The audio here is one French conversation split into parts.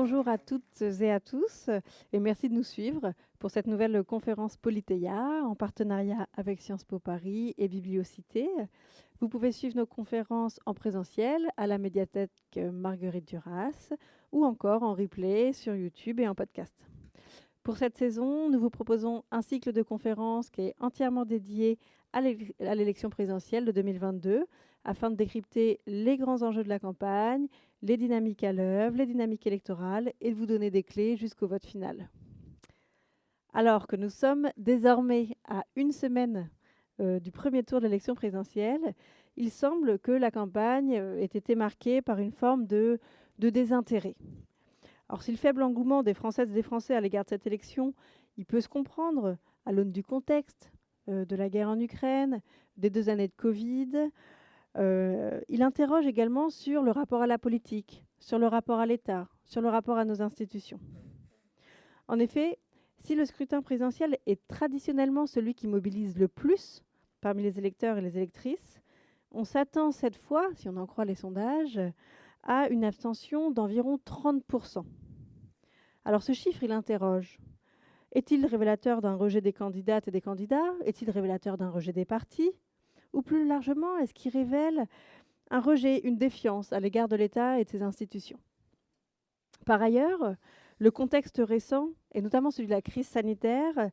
bonjour à toutes et à tous et merci de nous suivre pour cette nouvelle conférence Polythéia en partenariat avec Sciences Po Paris et Bibliocité. Vous pouvez suivre nos conférences en présentiel à la médiathèque Marguerite Duras ou encore en replay sur YouTube et en podcast. Pour cette saison, nous vous proposons un cycle de conférences qui est entièrement dédié à l'élection présidentielle de 2022 afin de décrypter les grands enjeux de la campagne, les dynamiques à l'œuvre, les dynamiques électorales et de vous donner des clés jusqu'au vote final. Alors que nous sommes désormais à une semaine du premier tour de l'élection présidentielle, il semble que la campagne ait été marquée par une forme de désintérêt. Alors, si le faible engouement des Françaises et des Français à l'égard de cette élection, il peut se comprendre à l'aune du contexte de la guerre en Ukraine, des 2 années de Covid, il interroge également sur le rapport à la politique, sur le rapport à l'État, sur le rapport à nos institutions. En effet, si le scrutin présidentiel est traditionnellement celui qui mobilise le plus parmi les électeurs et les électrices, on s'attend cette fois, si on en croit les sondages, à une abstention d'environ 30%. Alors ce chiffre, il interroge. Est-il révélateur d'un rejet des candidates et des candidats? Est-il révélateur d'un rejet des partis? Ou plus largement, est-ce qu'il révèle un rejet, une défiance à l'égard de l'État et de ses institutions? Par ailleurs, le contexte récent, et notamment celui de la crise sanitaire,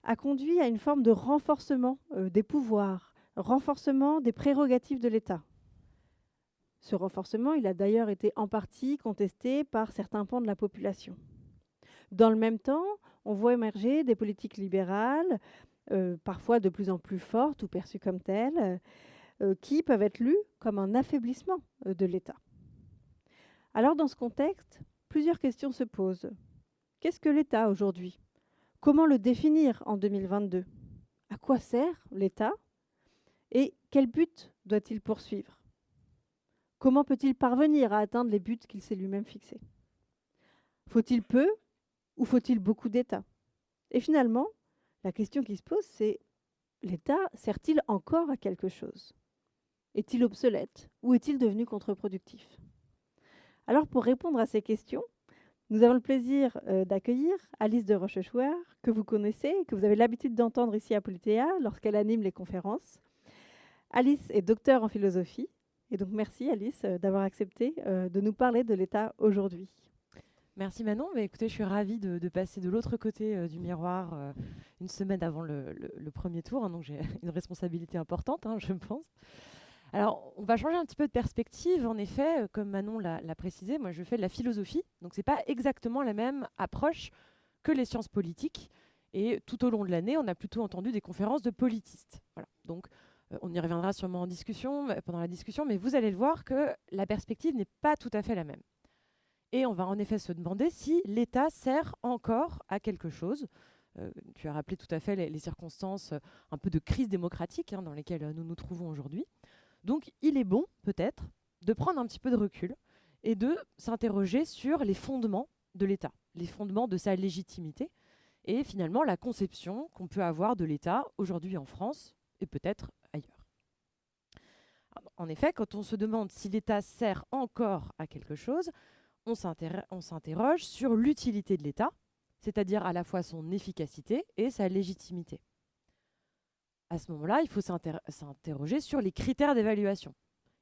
a conduit à une forme de renforcement des pouvoirs, renforcement des prérogatives de l'État. Ce renforcement, il a d'ailleurs été en partie contesté par certains pans de la population. Dans le même temps, on voit émerger des politiques libérales, parfois de plus en plus fortes ou perçues comme telles, qui peuvent être lues comme un affaiblissement de l'État. Alors, dans ce contexte, plusieurs questions se posent. Qu'est-ce que l'État aujourd'hui? Comment le définir en 2022? À quoi sert l'État? Et quel but doit-il poursuivre? Comment peut-il parvenir à atteindre les buts qu'il s'est lui-même fixés? Faut-il peu ou faut-il beaucoup d'État? Et finalement, la question qui se pose, c'est l'État sert-il encore à quelque chose? Est-il obsolète ou est-il devenu contre-productif? Alors, pour répondre à ces questions, nous avons le plaisir d'accueillir Alice de Rochechouart, que vous connaissez et que vous avez l'habitude d'entendre ici à Polythéa lorsqu'elle anime les conférences. Alice est docteure en philosophie, et donc merci Alice d'avoir accepté de nous parler de l'État aujourd'hui. Merci Manon. Mais écoutez, je suis ravie de passer de l'autre côté du miroir une semaine avant le premier tour, hein, donc j'ai une responsabilité importante, hein, je pense. Alors, on va changer un petit peu de perspective. En effet, comme Manon l'a précisé, moi je fais de la philosophie, donc c'est pas exactement la même approche que les sciences politiques. Et tout au long de l'année, on a plutôt entendu des conférences de politistes. Voilà. Donc, on y reviendra sûrement en discussion, pendant la discussion, mais vous allez le voir que la perspective n'est pas tout à fait la même. Et on va en effet se demander si l'État sert encore à quelque chose. Tu as rappelé tout à fait les circonstances un peu de crise démocratique, hein, dans lesquelles nous nous trouvons aujourd'hui. Donc il est bon, peut-être, de prendre un petit peu de recul et de s'interroger sur les fondements de l'État, les fondements de sa légitimité et finalement la conception qu'on peut avoir de l'État aujourd'hui en France et peut-être ailleurs. En effet, quand on se demande si l'État sert encore à quelque chose, on s'interroge sur l'utilité de l'État, c'est-à-dire à la fois son efficacité et sa légitimité. À ce moment-là, il faut s'interroger sur les critères d'évaluation.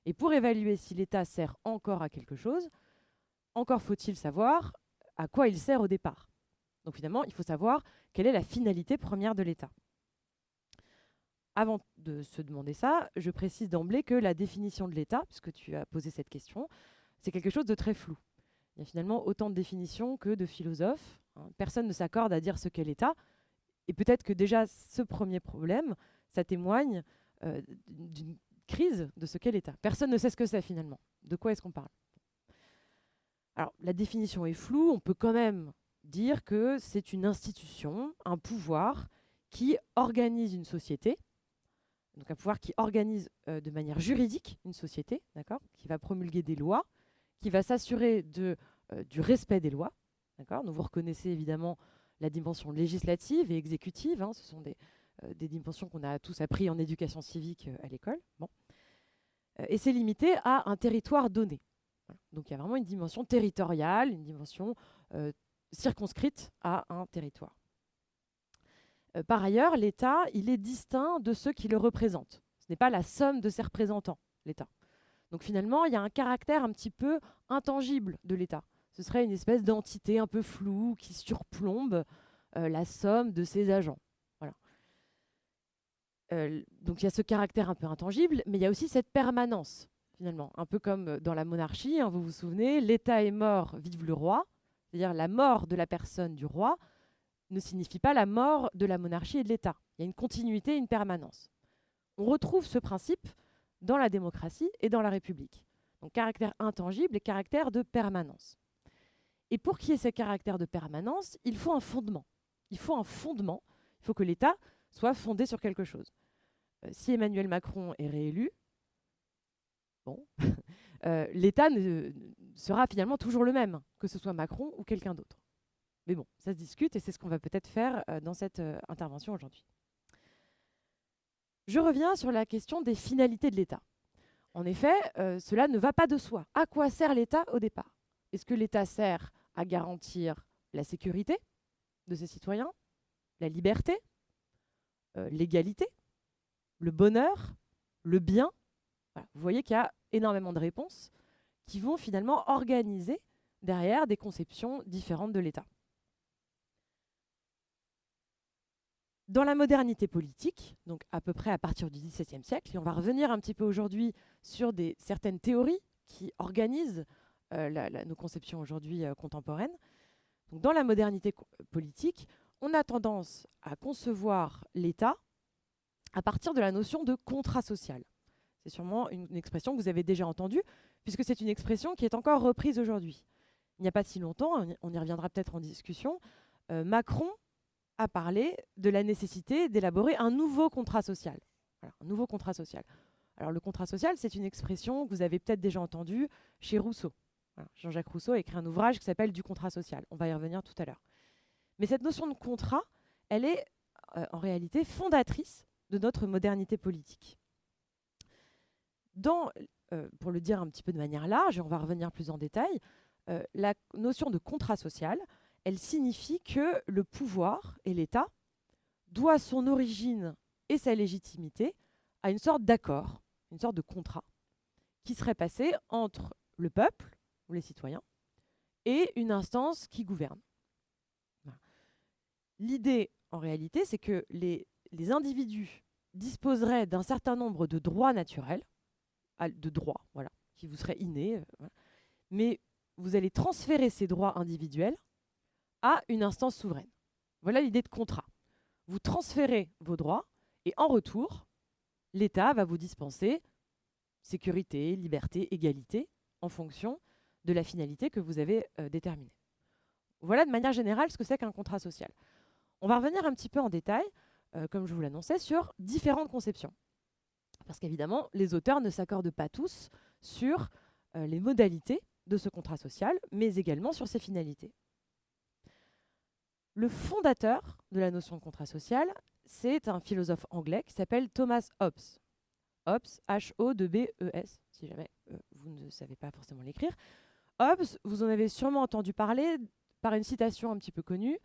Et pour évaluer si l'État sert encore à quelque chose, encore faut-il savoir à quoi il sert au départ. Donc finalement, il faut savoir quelle est la finalité première de l'État. Avant de se demander ça, je précise d'emblée que la définition de l'État, puisque tu as posé cette question, c'est quelque chose de très flou. Il y a finalement autant de définitions que de philosophes. Personne ne s'accorde à dire ce qu'est l'État. Et peut-être que déjà ce premier problème, ça témoigne d'une crise de ce qu'est l'État. Personne ne sait ce que c'est finalement. De quoi est-ce qu'on parle? Alors, la définition est floue. On peut quand même dire que c'est une institution, un pouvoir qui organise une société. Donc un pouvoir qui organise de manière juridique une société, d'accord, qui va promulguer des lois, qui va s'assurer du respect des lois. D'accord. Donc vous reconnaissez évidemment la dimension législative et exécutive. Hein, ce sont des dimensions qu'on a tous appris en éducation civique à l'école. Bon. Et c'est limité à un territoire donné. Voilà. Donc il y a vraiment une dimension territoriale, une dimension circonscrite à un territoire. Par ailleurs, l'État, il est distinct de ceux qui le représentent. Ce n'est pas la somme de ses représentants, l'État. Donc finalement, il y a un caractère un petit peu intangible de l'État. Ce serait une espèce d'entité un peu floue qui surplombe la somme de ses agents. Voilà. Donc il y a ce caractère un peu intangible, mais il y a aussi cette permanence, finalement. Un peu comme dans la monarchie, hein, vous vous souvenez, l'État est mort, vive le roi. C'est-à-dire la mort de la personne du roi ne signifie pas la mort de la monarchie et de l'État. Il y a une continuité, une permanence. On retrouve ce principe dans la démocratie et dans la République. Donc caractère intangible et caractère de permanence. Et pour qu'il y ait ce caractère de permanence, il faut un fondement. Il faut un fondement. Il faut que l'État soit fondé sur quelque chose. Si Emmanuel Macron est réélu, bon, l'État sera finalement toujours le même, que ce soit Macron ou quelqu'un d'autre. Mais bon, ça se discute et c'est ce qu'on va peut-être faire dans cette intervention aujourd'hui. Je reviens sur la question des finalités de l'État. En effet, cela ne va pas de soi. À quoi sert l'État au départ? Est-ce que l'État sert à garantir la sécurité de ses citoyens, la liberté, l'égalité, le bonheur, le bien? Voilà. Vous voyez qu'il y a énormément de réponses qui vont finalement organiser derrière des conceptions différentes de l'État. Dans la modernité politique, donc à peu près à partir du XVIIe siècle, et on va revenir un petit peu aujourd'hui sur certaines théories qui organisent nos conceptions aujourd'hui contemporaines. Donc, dans la modernité politique, on a tendance à concevoir l'État à partir de la notion de contrat social. C'est sûrement une expression que vous avez déjà entendue, puisque c'est une expression qui est encore reprise aujourd'hui. Il n'y a pas si longtemps, on y reviendra peut-être en discussion, Macron a parlé de la nécessité d'élaborer un nouveau contrat social. Voilà, un nouveau contrat social. Alors le contrat social, c'est une expression que vous avez peut-être déjà entendue chez Rousseau. Voilà, Jean-Jacques Rousseau a écrit un ouvrage qui s'appelle Du contrat social. On va y revenir tout à l'heure. Mais cette notion de contrat, elle est en réalité fondatrice de notre modernité politique. Pour le dire un petit peu de manière large, et on va revenir plus en détail, la notion de contrat social, elle signifie que le pouvoir et l'État doivent son origine et sa légitimité à une sorte d'accord, une sorte de contrat, qui serait passé entre le peuple, ou les citoyens, et une instance qui gouverne. Voilà. L'idée, en réalité, c'est que les individus disposeraient d'un certain nombre de droits naturels, de droits, voilà, qui vous seraient innés, voilà. Mais vous allez transférer ces droits individuels à une instance souveraine. Voilà l'idée de contrat. Vous transférez vos droits et en retour, l'État va vous dispenser sécurité, liberté, égalité en fonction de la finalité que vous avez déterminée. Voilà de manière générale ce que c'est qu'un contrat social. On va revenir un petit peu en détail, comme je vous l'annonçais, sur différentes conceptions. Parce qu'évidemment, les auteurs ne s'accordent pas tous sur les modalités de ce contrat social, mais également sur ses finalités. Le fondateur de la notion de contrat social, c'est un philosophe anglais qui s'appelle Thomas Hobbes. Hobbes, H-O-B-E-S, si jamais vous ne savez pas forcément l'écrire. Hobbes, vous en avez sûrement entendu parler par une citation un petit peu connue,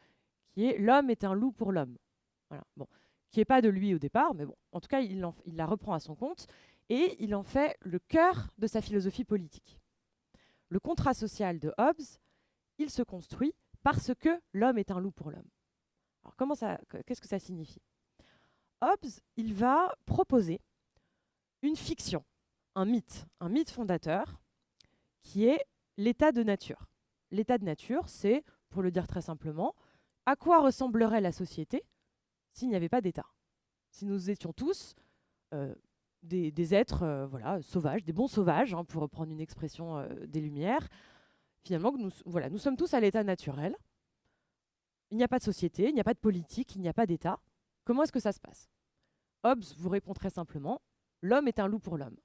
qui est « L'homme est un loup pour l'homme ». Voilà. Bon, qui n'est pas de lui au départ, mais bon, en tout cas, il la reprend à son compte et il en fait le cœur de sa philosophie politique. Le contrat social de Hobbes, il se construit parce que l'homme est un loup pour l'homme. Alors, qu'est-ce que ça signifie? Hobbes, il va proposer une fiction, un mythe fondateur, qui est l'état de nature. L'état de nature, c'est, pour le dire très simplement, à quoi ressemblerait la société s'il n'y avait pas d'État? Si nous étions tous des êtres voilà, sauvages, des bons sauvages, hein, pour reprendre une expression des Lumières, finalement, nous sommes tous à l'état naturel. Il n'y a pas de société, il n'y a pas de politique, il n'y a pas d'État. Comment est-ce que ça se passe? Hobbes vous répond très simplement, l'homme est un loup pour l'homme.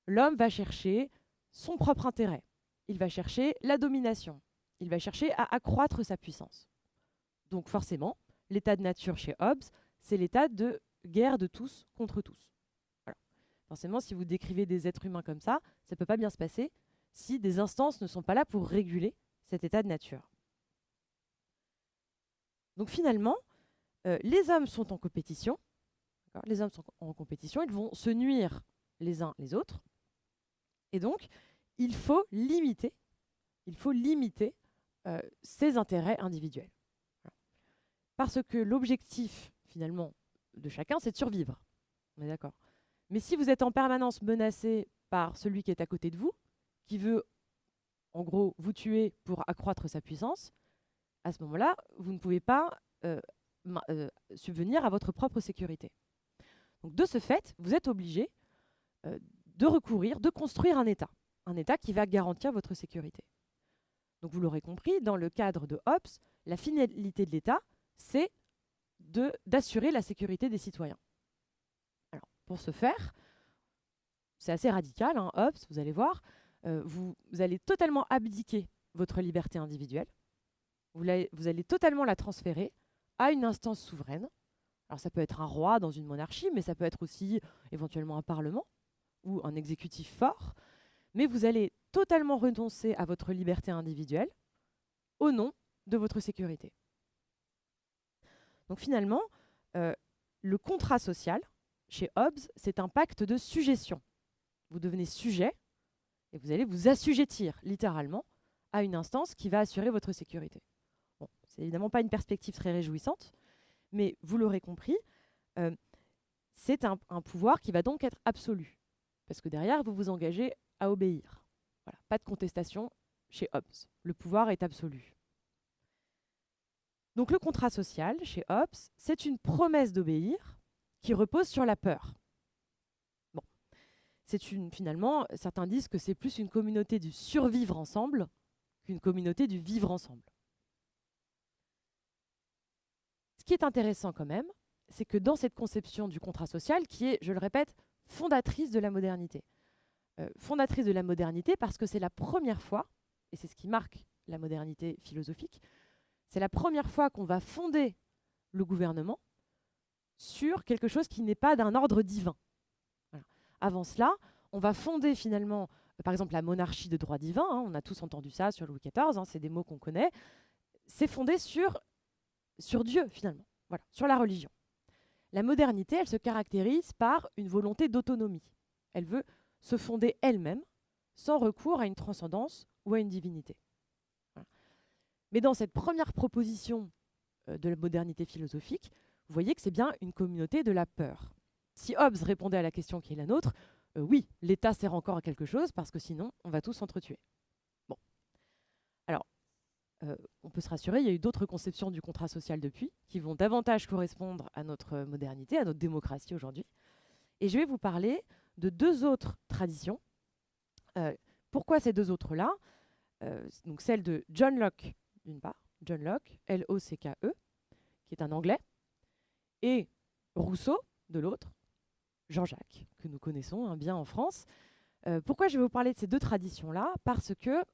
L'homme va chercher son propre intérêt. Il va chercher la domination. Il va chercher à accroître sa puissance. Donc forcément, l'état de nature chez Hobbes, c'est l'état de guerre de tous contre tous. Voilà. Forcément, si vous décrivez des êtres humains comme ça ne peut pas bien se passer. si des instances ne sont pas là pour réguler cet état de nature. Donc finalement, les hommes sont en compétition. Les hommes sont en compétition, ils vont se nuire les uns les autres. Et donc, il faut limiter ces intérêts individuels. Voilà. Parce que l'objectif, finalement, de chacun, c'est de survivre. On est d'accord. Mais si vous êtes en permanence menacé par celui qui est à côté de vous, qui veut, en gros, vous tuer pour accroître sa puissance, à ce moment-là, vous ne pouvez pas subvenir à votre propre sécurité. Donc, de ce fait, vous êtes obligé de construire un État qui va garantir votre sécurité. Donc, vous l'aurez compris, dans le cadre de Hobbes, la finalité de l'État, c'est d'assurer la sécurité des citoyens. Alors, pour ce faire, c'est assez radical, hein, Hobbes, vous allez voir, vous allez totalement abdiquer votre liberté individuelle, vous allez totalement la transférer à une instance souveraine. Alors ça peut être un roi dans une monarchie, mais ça peut être aussi éventuellement un parlement ou un exécutif fort. Mais vous allez totalement renoncer à votre liberté individuelle au nom de votre sécurité. Donc finalement, le contrat social, chez Hobbes, c'est un pacte de sujétion. Vous devenez sujet et vous allez vous assujettir littéralement à une instance qui va assurer votre sécurité. Bon, c'est évidemment pas une perspective très réjouissante, mais vous l'aurez compris, c'est un pouvoir qui va donc être absolu. Parce que derrière, vous vous engagez à obéir. Voilà, pas de contestation chez Hobbes. Le pouvoir est absolu. Donc le contrat social, chez Hobbes, c'est une promesse d'obéir qui repose sur la peur. Bon, finalement, certains disent que c'est plus une communauté du survivre ensemble qu'une communauté du vivre ensemble. Ce qui est intéressant quand même, c'est que dans cette conception du contrat social, qui est, je le répète, fondatrice de la modernité. Fondatrice de la modernité parce que c'est la première fois, et c'est ce qui marque la modernité philosophique, c'est la première fois qu'on va fonder le gouvernement sur quelque chose qui n'est pas d'un ordre divin. Voilà. Avant cela, on va fonder finalement, par exemple, la monarchie de droit divin, hein, on a tous entendu ça sur Louis XIV, hein, c'est des mots qu'on connaît, c'est fondé sur Dieu finalement, voilà, sur la religion. La modernité, elle se caractérise par une volonté d'autonomie. Elle veut se fonder elle-même sans recours à une transcendance ou à une divinité. Voilà. Mais dans cette première proposition de la modernité philosophique, vous voyez que c'est bien une communauté de la peur. Si Hobbes répondait à la question qui est la nôtre, oui, l'État sert encore à quelque chose parce que sinon, on va tous s'entretuer. Bon. Alors, on peut se rassurer, il y a eu d'autres conceptions du contrat social depuis qui vont davantage correspondre à notre modernité, à notre démocratie aujourd'hui. Et je vais vous parler de deux autres traditions. Pourquoi ces deux autres-là donc celle de John Locke, d'une part, John Locke, L-O-C-K-E, qui est un Anglais, et Rousseau, de l'autre, Jean-Jacques, que nous connaissons hein, bien en France. Pourquoi je vais vous parler de ces deux traditions-là? Parce que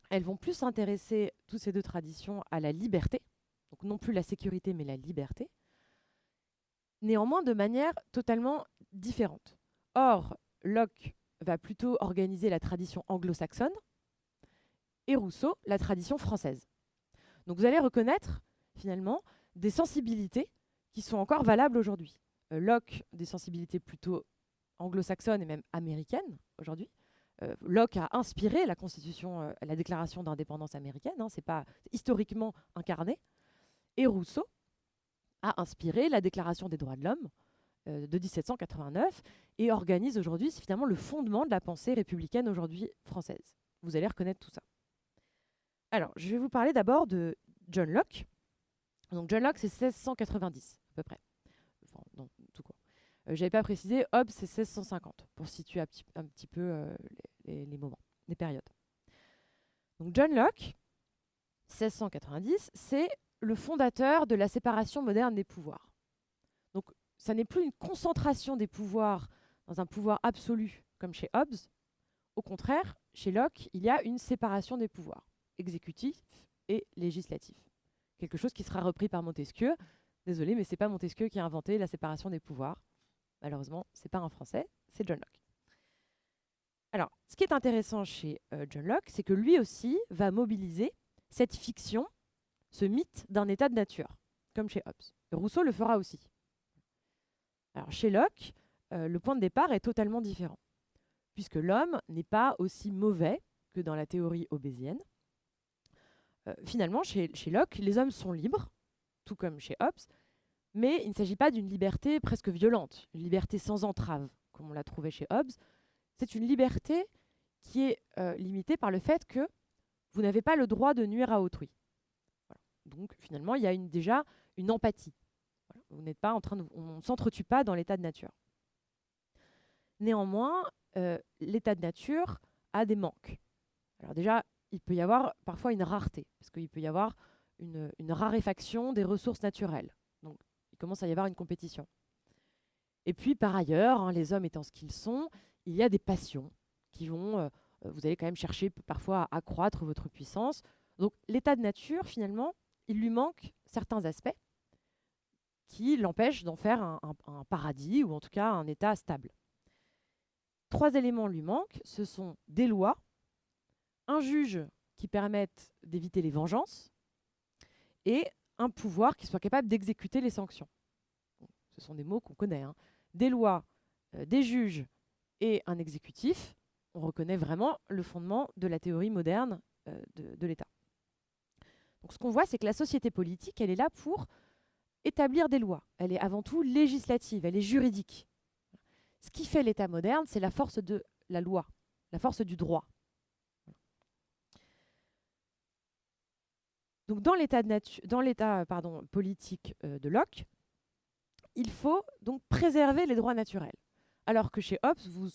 elles vont plus s'intéresser, toutes ces deux traditions, à la liberté, donc non plus la sécurité, mais la liberté, néanmoins de manière totalement différente. Or, Locke va plutôt organiser la tradition anglo-saxonne et Rousseau, la tradition française. Donc vous allez reconnaître, finalement, des sensibilités qui sont encore valables aujourd'hui. Locke, des sensibilités plutôt anglo-saxonnes et même américaines aujourd'hui. Locke a inspiré la Constitution, la Déclaration d'indépendance américaine, hein, c'est pas historiquement incarné. Et Rousseau a inspiré la Déclaration des droits de l'homme de 1789 et organise aujourd'hui, c'est finalement le fondement de la pensée républicaine aujourd'hui française. Vous allez reconnaître tout ça. Alors, je vais vous parler d'abord de John Locke. Donc John Locke, c'est 1690 à peu près. Enfin, non, tout court. J'avais pas précisé, Hobbes, c'est 1650, pour situer un petit peu les moments, les périodes. Donc John Locke, 1690, c'est le fondateur de la séparation moderne des pouvoirs. Donc ça n'est plus une concentration des pouvoirs dans un pouvoir absolu comme chez Hobbes. Au contraire, chez Locke, il y a une séparation des pouvoirs, exécutif et législatif. Quelque chose qui sera repris par Montesquieu. Désolé, mais ce n'est pas Montesquieu qui a inventé la séparation des pouvoirs. Malheureusement, ce n'est pas un Français, c'est John Locke. Alors, ce qui est intéressant chez John Locke, c'est que lui aussi va mobiliser cette fiction, ce mythe d'un état de nature, comme chez Hobbes. Et Rousseau le fera aussi. Alors, chez Locke, le point de départ est totalement différent, puisque l'homme n'est pas aussi mauvais que dans la théorie hobbésienne. Finalement, chez Locke, les hommes sont libres, tout comme chez Hobbes, mais il ne s'agit pas d'une liberté presque violente, une liberté sans entrave, comme on l'a trouvé chez Hobbes. C'est une liberté qui est limitée par le fait que vous n'avez pas le droit de nuire à autrui. Voilà. Donc finalement, il y a déjà une empathie. Voilà. Vous n'êtes pas en train de, on ne s'entretue pas dans l'état de nature. Néanmoins, l'état de nature a des manques. Alors déjà, il peut y avoir parfois une rareté, parce qu'il peut y avoir une raréfaction des ressources naturelles. Donc il commence à y avoir une compétition. Et puis par ailleurs, hein, les hommes étant ce qu'ils sont, il y a des passions qui vont, vous allez quand même chercher parfois à accroître votre puissance. Donc l'état de nature, finalement, il lui manque certains aspects qui l'empêchent d'en faire un paradis ou en tout cas un état stable. 3 éléments lui manquent, ce sont des lois, un juge qui permette d'éviter les vengeances et un pouvoir qui soit capable d'exécuter les sanctions. Bon, ce sont des mots qu'on connaît. Hein. Des lois, des juges et un exécutif, on reconnaît vraiment le fondement de la théorie moderne de l'État. Donc ce qu'on voit, c'est que la société politique, elle est là pour établir des lois. Elle est avant tout législative, elle est juridique. Ce qui fait l'État moderne, c'est la force de la loi, la force du droit. Donc dans l'état politique de Locke, il faut donc préserver les droits naturels. Alors que chez Hobbes, vous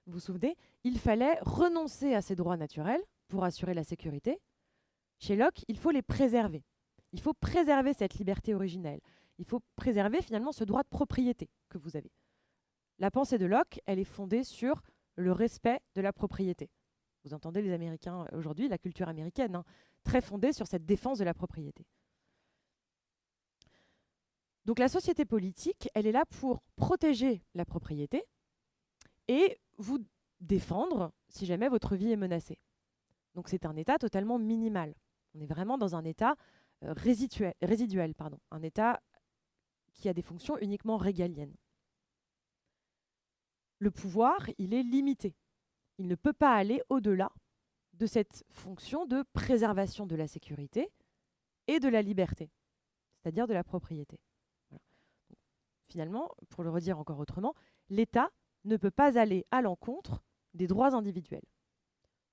vous souvenez, il fallait renoncer à ces droits naturels pour assurer la sécurité. Chez Locke, il faut les préserver. Il faut préserver cette liberté originelle. Il faut préserver finalement ce droit de propriété que vous avez. La pensée de Locke, elle est fondée sur le respect de la propriété. Vous entendez les Américains aujourd'hui, la culture américaine, hein, très fondée sur cette défense de la propriété. Donc la société politique, elle est là pour protéger la propriété et vous défendre si jamais votre vie est menacée. Donc c'est un état totalement minimal. On est vraiment dans un état résiduel, un état qui a des fonctions uniquement régaliennes. Le pouvoir, il est limité. Il ne peut pas aller au-delà de cette fonction de préservation de la sécurité et de la liberté, c'est-à-dire de la propriété. Voilà. Donc, finalement, pour le redire encore autrement, l'État ne peut pas aller à l'encontre des droits individuels.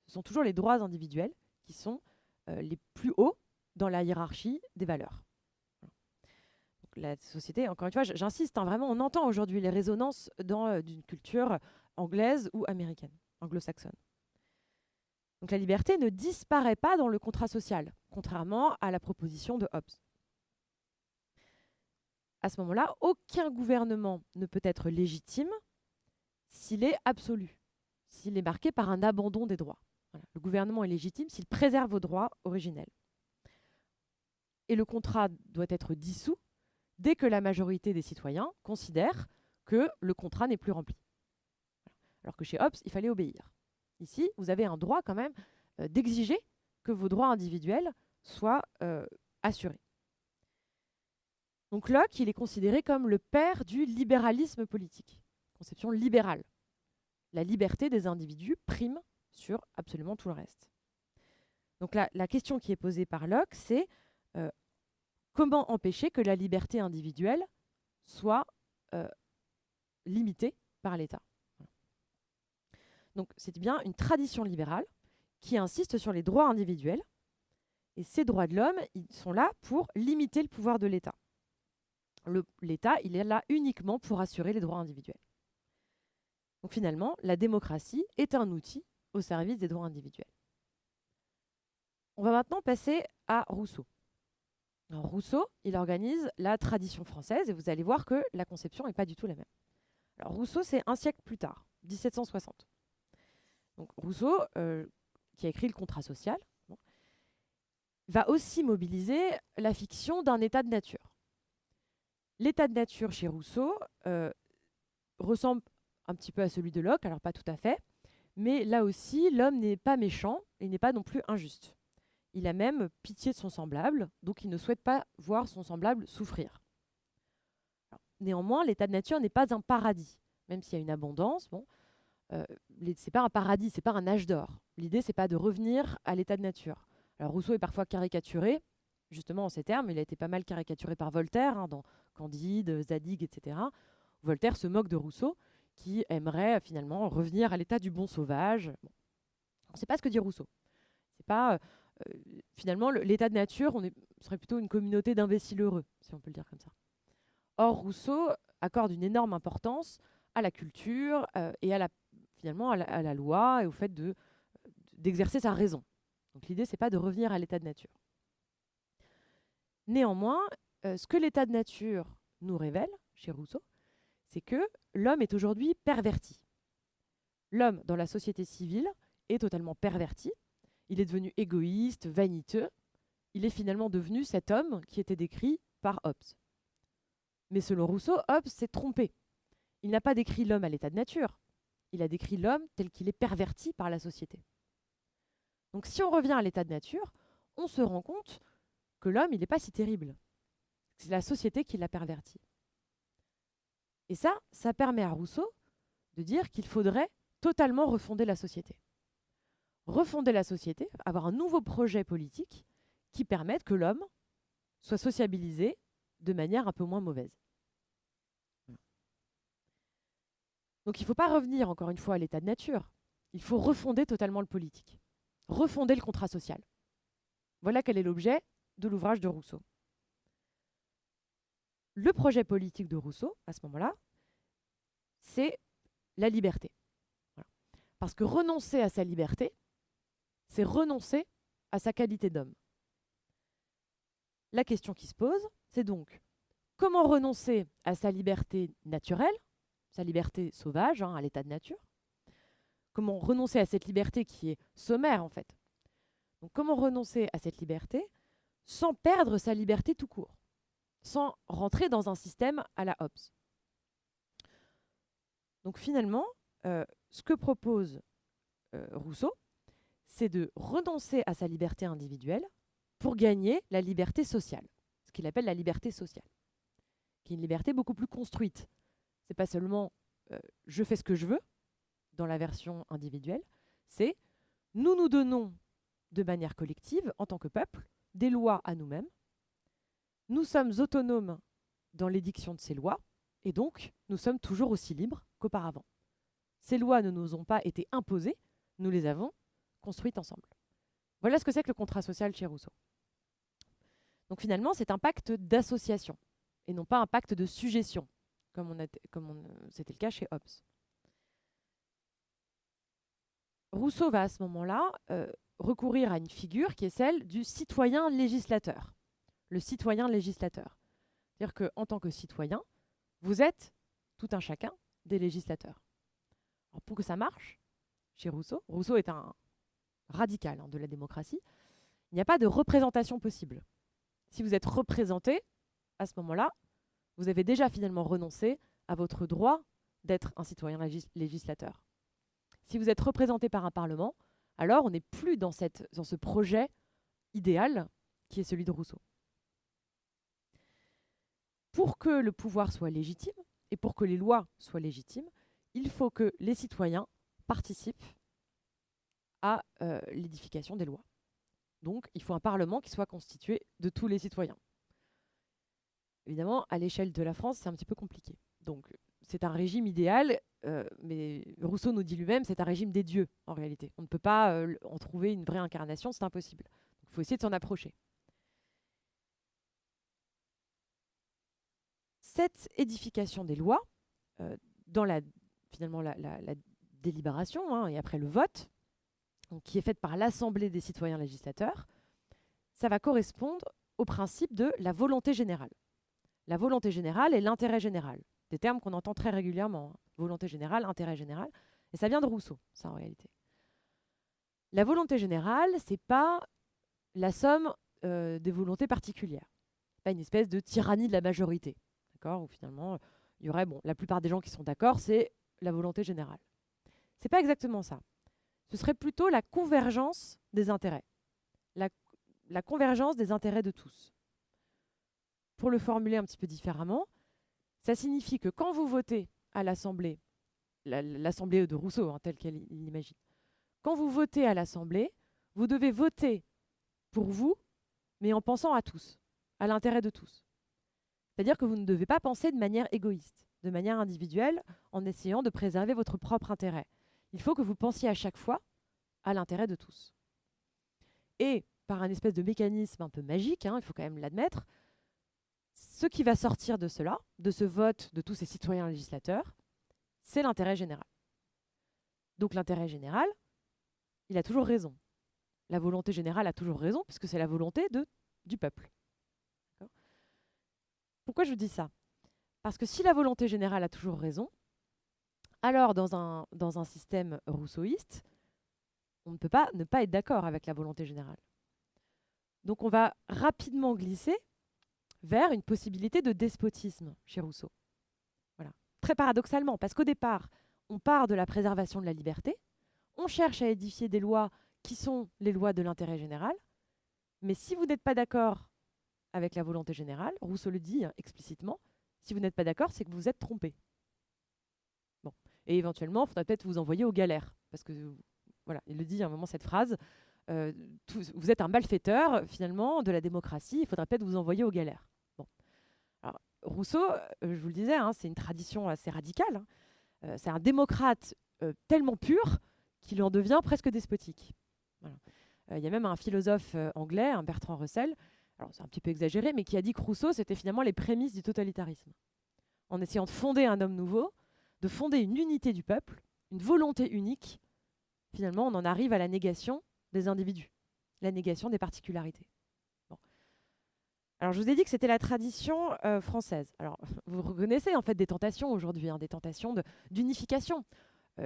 Ce sont toujours les droits individuels qui sont les plus hauts dans la hiérarchie des valeurs. Donc, la société, encore une fois, j'insiste, hein, vraiment, on entend aujourd'hui les résonances dans d'une culture anglaise ou américaine, anglo-saxonne. Donc la liberté ne disparaît pas dans le contrat social, contrairement à la proposition de Hobbes. À ce moment-là, aucun gouvernement ne peut être légitime s'il est absolu, s'il est marqué par un abandon des droits. Voilà. Le gouvernement est légitime s'il préserve vos droits originels. Et le contrat doit être dissous dès que la majorité des citoyens considère que le contrat n'est plus rempli. Alors que chez Hobbes, il fallait obéir. Ici, vous avez un droit quand même d'exiger que vos droits individuels soient assurés. Donc Locke, il est considéré comme le père du libéralisme politique, conception libérale. La liberté des individus prime sur absolument tout le reste. Donc la question qui est posée par Locke, c'est comment empêcher que la liberté individuelle soit limitée par l'État. Donc c'est bien une tradition libérale qui insiste sur les droits individuels. Et ces droits de l'homme, ils sont là pour limiter le pouvoir de l'État. L'État, il est là uniquement pour assurer les droits individuels. Donc finalement, la démocratie est un outil au service des droits individuels. On va maintenant passer à Rousseau. Alors, Rousseau, il organise la tradition française et vous allez voir que la conception n'est pas du tout la même. Alors Rousseau, c'est un siècle plus tard, 1760. Donc Rousseau, qui a écrit le contrat social, va aussi mobiliser la fiction d'un état de nature. L'état de nature chez Rousseau ressemble un petit peu à celui de Locke, alors pas tout à fait, Mais là aussi, l'homme n'est pas méchant et n'est pas non plus injuste. Il a même pitié de son semblable, donc il ne souhaite pas voir son semblable souffrir. Alors, néanmoins, l'état de nature n'est pas un paradis. Même s'il y a une abondance, bon, c'est pas un paradis, c'est pas un âge d'or. L'idée, c'est pas de revenir à l'état de nature. Alors Rousseau est parfois caricaturé, justement en ces termes. Il a été pas mal caricaturé par Voltaire, dans Candide, Zadig, etc. Voltaire se moque de Rousseau, qui aimerait finalement revenir à l'état du bon sauvage. Bon. On ne sait pas ce que dit Rousseau. C'est pas finalement l'état de nature, serait plutôt une communauté d'imbéciles heureux, si on peut le dire comme ça. Or Rousseau accorde une énorme importance à la culture et finalement à la loi et au fait d'exercer sa raison. Donc l'idée, c'est pas de revenir à l'état de nature. Néanmoins, ce que l'état de nature nous révèle, chez Rousseau, c'est que l'homme est aujourd'hui perverti. L'homme, dans la société civile, est totalement perverti. Il est devenu égoïste, vaniteux. Il est finalement devenu cet homme qui était décrit par Hobbes. Mais selon Rousseau, Hobbes s'est trompé. Il n'a pas décrit l'homme à l'état de nature. Il a décrit l'homme tel qu'il est perverti par la société. Donc si on revient à l'état de nature, on se rend compte que l'homme, il n'est pas si terrible. C'est la société qui l'a perverti. Et ça permet à Rousseau de dire qu'il faudrait totalement refonder la société. Refonder la société, avoir un nouveau projet politique qui permette que l'homme soit sociabilisé de manière un peu moins mauvaise. Donc il ne faut pas revenir encore une fois à l'état de nature. Il faut refonder totalement le politique. Refonder le contrat social. Voilà quel est l'objet de l'ouvrage de Rousseau. Le projet politique de Rousseau, à ce moment-là, c'est la liberté. Voilà. Parce que renoncer à sa liberté, c'est renoncer à sa qualité d'homme. La question qui se pose, c'est donc comment renoncer à sa liberté naturelle, sa liberté sauvage, à l'état de nature. Comment renoncer à cette liberté qui est sommaire, en fait. Donc, comment renoncer à cette liberté sans perdre sa liberté tout court, sans rentrer dans un système à la Hobbes. Donc, finalement, ce que propose Rousseau, c'est de renoncer à sa liberté individuelle pour gagner la liberté sociale, ce qu'il appelle la liberté sociale, qui est une liberté beaucoup plus construite. C'est pas seulement je fais ce que je veux dans la version individuelle, c'est nous donnons de manière collective, en tant que peuple, des lois à nous-mêmes. Nous sommes autonomes dans l'édiction de ces lois, et donc nous sommes toujours aussi libres qu'auparavant. Ces lois ne nous ont pas été imposées, nous les avons construites ensemble. Voilà ce que c'est que le contrat social chez Rousseau. Donc finalement, c'est un pacte d'association, et non pas un pacte de sujétion, comme c'était le cas chez Hobbes. Rousseau va à ce moment-là recourir à une figure qui est celle du citoyen législateur. Le citoyen législateur. C'est-à-dire qu'en tant que citoyen, vous êtes tout un chacun des législateurs. Alors pour que ça marche, chez Rousseau, Rousseau est un radical de la démocratie, il n'y a pas de représentation possible. Si vous êtes représenté, à ce moment-là, vous avez déjà finalement renoncé à votre droit d'être un citoyen législateur. Si vous êtes représenté par un parlement, alors on n'est plus dans ce projet idéal qui est celui de Rousseau. Pour que le pouvoir soit légitime et pour que les lois soient légitimes, il faut que les citoyens participent à l'édification des lois. Donc, il faut un parlement qui soit constitué de tous les citoyens. Évidemment, à l'échelle de la France, c'est un petit peu compliqué. Donc, c'est un régime idéal, mais Rousseau nous dit lui-même, c'est un régime des dieux, en réalité. On ne peut pas en trouver une vraie incarnation, c'est impossible. Il faut essayer de s'en approcher. Cette édification des lois, dans finalement la délibération et après le vote, donc, qui est faite par l'Assemblée des citoyens législateurs, ça va correspondre au principe de la volonté générale. La volonté générale et l'intérêt général. Des termes qu'on entend très régulièrement. Volonté générale, intérêt général. Et ça vient de Rousseau, ça en réalité. La volonté générale, c'est pas la somme des volontés particulières. C'est pas une espèce de tyrannie de la majorité. D'accord ? Où finalement, il y aurait, la plupart des gens qui sont d'accord, c'est la volonté générale. C'est pas exactement ça. ce serait plutôt la convergence des intérêts, la, la convergence des intérêts de tous. Pour le formuler un petit peu différemment, ça signifie que quand vous votez à l'Assemblée, l'Assemblée de Rousseau, hein, telle qu'elle l'imagine, quand vous votez à l'Assemblée, vous devez voter pour vous, mais en pensant à tous, à l'intérêt de tous. C'est-à-dire que vous ne devez pas penser de manière égoïste, de manière individuelle, en essayant de préserver votre propre intérêt. Il faut que vous pensiez à chaque fois à l'intérêt de tous. Et par un espèce de mécanisme un peu magique, hein, il faut quand même l'admettre, ce qui va sortir de cela, de ce vote de tous ces citoyens législateurs, c'est l'intérêt général. Donc l'intérêt général, il a toujours raison. La volonté générale a toujours raison, puisque c'est la volonté du peuple. Pourquoi je vous dis ça? Parce que si la volonté générale a toujours raison, alors dans un système rousseauiste, on ne peut pas ne pas être d'accord avec la volonté générale. Donc on va rapidement glisser vers une possibilité de despotisme chez Rousseau. Voilà. Très paradoxalement, parce qu'au départ, on part de la préservation de la liberté, on cherche à édifier des lois qui sont les lois de l'intérêt général, mais si vous n'êtes pas d'accord avec la volonté générale, Rousseau le dit explicitement, si vous n'êtes pas d'accord, c'est que vous vous êtes trompé. Bon. Et éventuellement, il faudrait peut-être vous envoyer aux galères, parce que, voilà, il le dit à un moment, cette phrase, vous êtes un malfaiteur, finalement, de la démocratie, il faudrait peut-être vous envoyer aux galères. Bon. Alors, Rousseau, je vous le disais, hein, c'est une tradition assez radicale. C'est un démocrate tellement pur qu'il en devient presque despotique. Voilà. Il y a même un philosophe anglais, un Bertrand Russell, alors c'est un petit peu exagéré, mais qui a dit que Rousseau, c'était finalement les prémices du totalitarisme. En essayant de fonder un homme nouveau, de fonder une unité du peuple, une volonté unique, finalement, on en arrive à la négation des individus, la négation des particularités. Bon. Alors, je vous ai dit que c'était la tradition française. Alors, vous reconnaissez en fait des tentations aujourd'hui, hein, des tentations d'unification.